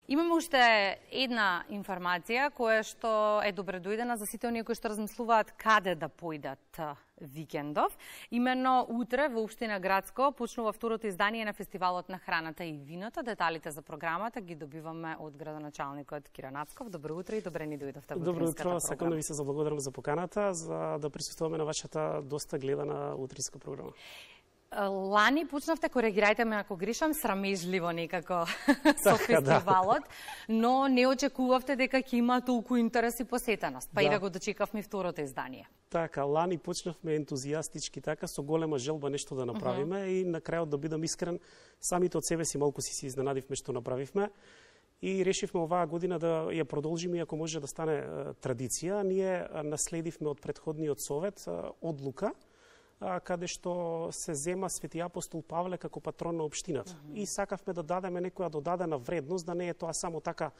Имаме уште една информација која што е добре дојдена за сите оние кои што размислуваат каде да појдат викендов. Именно утре во општина Грацко почнува второто издание на фестивалот на храната и виното. Деталите за програмата ги добиваме од градоначалникот Кира Нацков. Добро утро и добре ни дојдовте во Добро утринската утро, сакам да ви се заблагодарам за поканата, за да присуствуваме на вашата доста гледана утринска програма. Лани почнавте, коригирајте ме ако грешам, срамежливо некако со фестивалот, но не очекувавте дека ќе има толку интерес и посетеност, па и да го дочекавме второто издание. Така, лани почнавме ентузијастички, така, со голема желба нешто да направиме и на крајот, да бидам искрен, самите од себе си малку си изненадивме што направивме и решивме оваа година да ја продолжиме, ако може да стане традиција. Ние наследивме од претходниот совет одлука каде што се зема Свети апостол Павле како патрон на општината. И сакавме да дадеме некоја додадена вредност, да не е тоа само така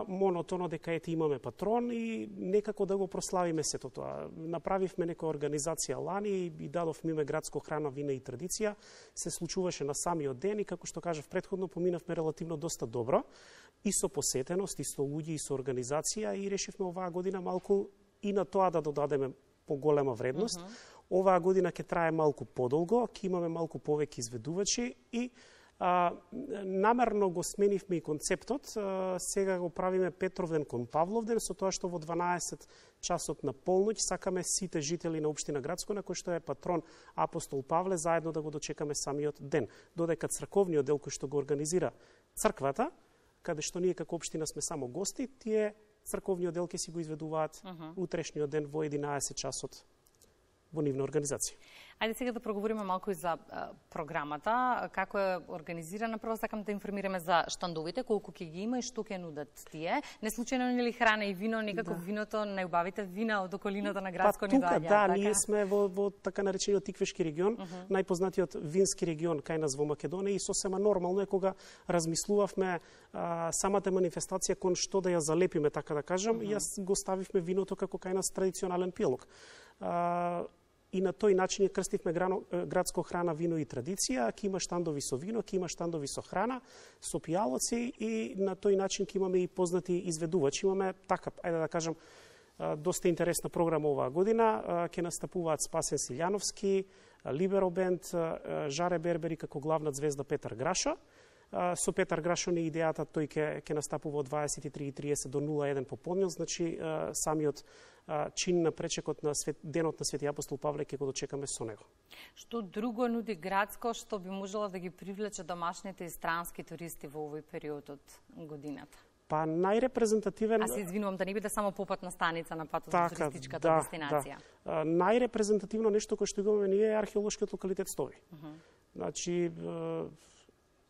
монотоно дека ете имаме патрон и некако да го прославиме сето тоа. Направивме некоја организација лани и дадовме име Градско храна, вина и традиција. Се случуваше на самиот ден и како што кажав претходно, поминавме релативно доста добро и со посетеност, и со луѓе, и со организација и решивме оваа година малку и на тоа да додадеме поголема вредност. Оваа година ќе трае малку подолго, ќе имаме малку повеќе изведувачи и намерно го сменивме и концептот. Сега го правиме Петровден кон Павловден, со тоа што во 12 часот на полноќ сакаме сите жители на општина Грацко, на кој што е патрон апостол Павле, заедно да го дочекаме самиот ден. Додека црковниот дел кој што го организира црквата, каде што ние како општина сме само гости, тие црковниот дел ќе си го изведуваат утрешниот ден во 11 часот во нивна организација. Ајде сега да проговориме малку и за програмата, како е организирана. Прво сакам да информираме за штандовите, колку ќе ги има и што ќе нудат тие. Не случајно нели храна и вино, некако виното, најубавите вина од околината на Грацко ни доаѓаат. Да, така? Ние сме во така наречениот Тиквешки регион, најпознатиот вински регион кај нас во Македонија и сосема нормално е кога размислувавме самата манифестација кон што да ја залепиме, така да кажам, јас го ставивме виното како кај нас традиционален пилог. И на тој начин ја крстивме Градско храна, вино и традиција, ќе има штандови со вино, ќе има штандови со храна, со пијалоци и на тој начин ќе имаме и познати изведувачи. Имаме така, ајде да кажам, доста интересна програма оваа година. Ќе настапуваат Спасен Силјановски, Либеро бенд, Жаре Бербери како главна звезда Петар Грашо. Со Петар Грашо не идејата, тој ќе настапува од 23:30 до 01 поподнев, значи самиот чин на пречекот на денот на Свети апостол Павле ќе го дочекаме со него. Што друго нуди Грацко што би можело да ги привлече домашните и странски туристи во овој период од годината? Па најрепрезентативен... Аз се извинувам да не биде само попатна станица на патот за туристичката дестинација. Најрепрезентативно нешто кој што имаме ние е археолошкиот локалитет Стови. Значи,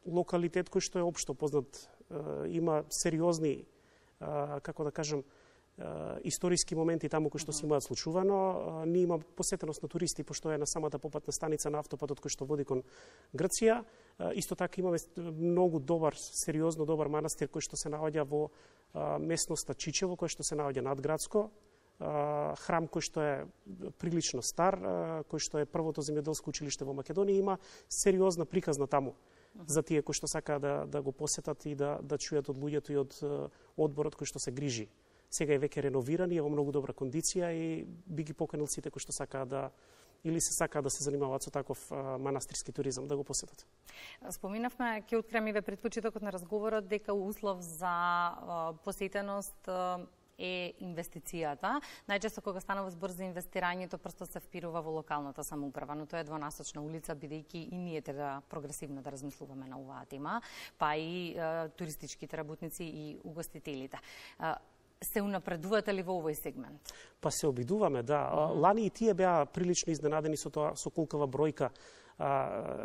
локалитет кој што е општо познат, има сериозни, како да кажам, историски моменти таму кои што се имаат случувано. Ние има посетеност на туристи, пошто е на самата попатна станица на автопатот кој што води кон Грција. Исто така имаме многу добар, сериозно добар манастир кој што се наоѓа во местноста Чичево, кој што се наоѓа над Грацко. Храм кој што е прилично стар, кој што е првото земјоделско училиште во Македонија, има сериозна приказна таму за тие кои што сакаат да го посетат и да чујат од луѓето и од одборот кој што се грижи. Сега е веќе реновиран и е во многу добра кондиција и би ги поканил сите кои што сакаат да или се сакаат да се занимаваат со таков манастирски туризам да го посетат. Споминавме, ќе откриеме ве пред почетокот на разговорот дека услов за посетеност е инвестицијата. Најчесто кога станува збор за инвестирањето, просто се впирува во локалната самоуправа, но тоа е двонасочна улица, бидејќи и ние треба прогресивно да размислуваме на оваа тема, па и туристичките работници и угостителите. Се унапредувате ли во овој сегмент? Па се обидуваме, да. Лани и тие беа прилично изненадени со тоа, со колкава бројка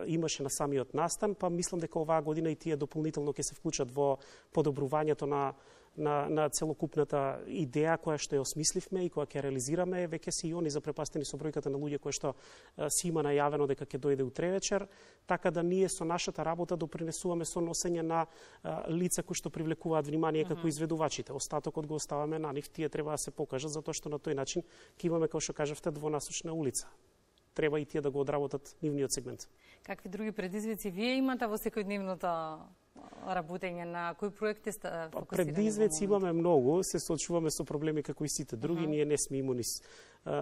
имаше на самиот настан, па мислам дека оваа година и тие дополнително ќе се вклучат во подобрувањето на целокупната идеја која што ја осмисливме и која ќе реализираме. Веќе се и они запрепастени со бројката на луѓе кои што си има најавено дека ќе дојде утре вечер, така да ние со нашата работа допринесуваме со носење на лица кои што привлекуваат внимание како изведувачите. Остатокот го оставаме на нив, тие треба да се покажат затоа што на тој начин ќе имаме, како што кажавте, двонасочна улица. Треба и тие да го одработат нивниот сегмент. Какви други предизвици вие имате во секојдневното работење, на кои проекти сте фокусирани? Предизвици имаме многу, се соочуваме со проблеми како и сите други, ние не сме имуни.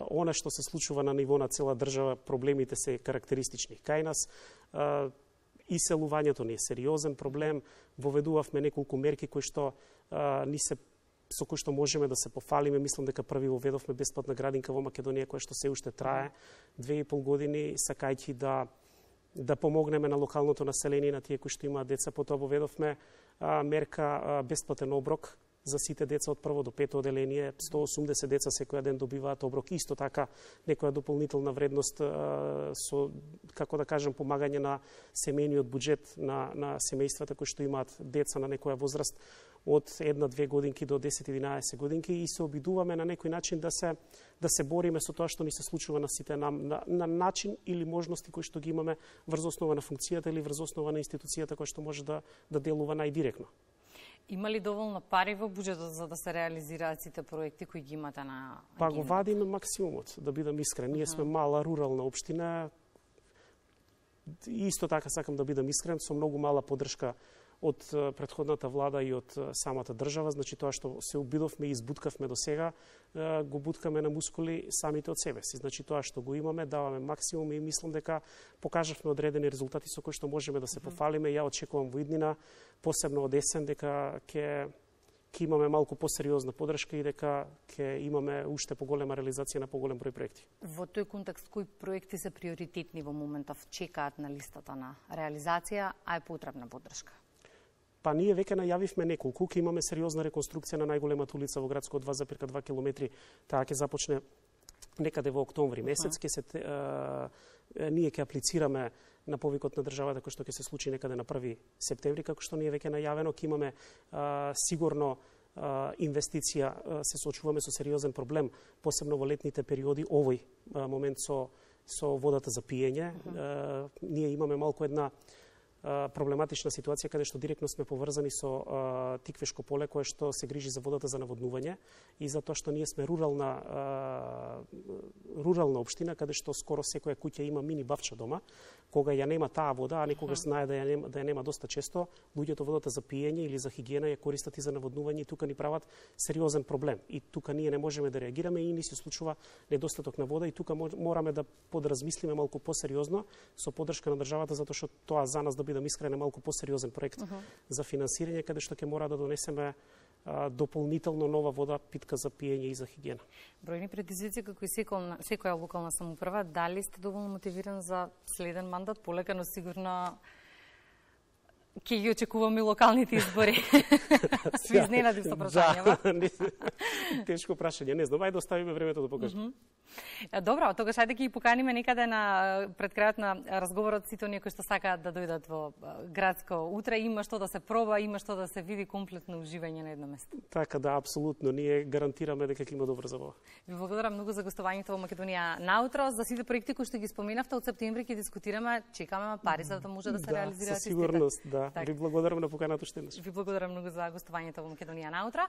Она што се случува на ниво на цела држава, проблемите се карактеристични. Кај нас иселувањето не е сериозен проблем, воведувавме неколку мерки кои што со кои што можеме да се пофалиме. Мислам дека први воведовме бесплатна градинка во Македонија, која што се уште трае 2,5 години, сакајќи да помогнеме на локалното население, на тие кои што имаат деца. Потоа воведовме мерка бесплатен оброк за сите деца од прво до пето оделение. 180 деца секој ден добиваат оброк. Исто така некоја дополнителна вредност со, како да кажем, помагање на семејниот буџет на семејствата кои што имаат деца на некоја возраст од 1-2 годинки до 10-11 годинки, и се обидуваме на некој начин да се бориме со тоа што ни се случува на сите нам, на начин или можности кои што ги имаме врз основа на функцијата или врз основа на институцијата која што може да делува најдиректно. Има ли доволно пари во буџетот за да се реализираат сите проекти кои ги имате на агендата? Па го вадиме максимумот, да бидам искрен. Ние сме мала рурална општина. Исто така сакам да бидам искрен, со многу мала поддршка од претходната влада и од самата држава. Значи тоа што се обидовме и избуткавме до сега, го буткаме на мускули самите од себе си. Значи тоа што го имаме, даваме максимум, и мислам дека покажавме одредени резултати со кои што можеме да се пофалиме. Ја очекувам во иднина, посебно од есен, дека ќе имаме малку посериозна поддршка и дека ќе имаме уште поголема реализација на поголем број проекти. Во тој контекст, кои проекти се приоритетни во моментов, чекаат на листата на реализација, а е потребна поддршка? Па ние веќе најавивме неколку. Ќе имаме сериозна реконструкција на најголемата улица во градско од 2,2 километри. Таа ќе започне некаде во октомври месец. Ние ќе аплицираме на повикот на државата, кој што ќе се случи некаде на 1 септември, како што ние веќе најавено. Ќе имаме сигурно инвестиција, се соочуваме со сериозен проблем, посебно во летните периоди, овој момент со водата за пиење. Ние имаме малку една проблематична ситуација каде што директно сме поврзани со Тиквешко поле, кое што се грижи за водата за наводнување, и затоа што ние сме рурална општина каде што скоро секоја куќа има мини бавча дома. Кога ја нема таа вода, а некогаш знае да ја нема доста често, луѓето водата за пиење или за хигиена ја користат и за наводнување, и тука ни прават сериозен проблем. И тука ние не можеме да реагираме и ни се случува недостаток на вода, и тука мораме да подразмислиме малку посериозно со поддршка на државата, затоа што тоа за нас, да бидам искрен, е малку посериозен проект за финансирање, каде што ќе мора да донесеме дополнително нова вода питка за пиење и за хигиена. Бројни предизвици како и секоја локална самоуправа. Дали сте доволно мотивиран за следен мандат? Полека, но сигурно ќе ги очекуваме и локалните избори. Сви изненадив со прашањава. Тешко прашање, не знам, ајде да оставиме времето да покажеме. Добро, тогаш ајде ќе ги поканиме некаде пред крајот на разговорот сите оние кои што сакаат да дојдат во градско утре. Има што да се проба, има што да се види, комплетно уживање на едно место. Така да, апсолутно, ние гарантираме дека ќе има добра забава. Ви благодарам многу за гостувањето во Македонија наутро. За сите проекти кои што ги споминавте од септември ќе дискутираме, чекаме пари за да може да се реализираат. Със сигурност, да. Ви благодарам на поканата уште еднаш. Ви благодарам многу за гостувањето во Македонија наутро.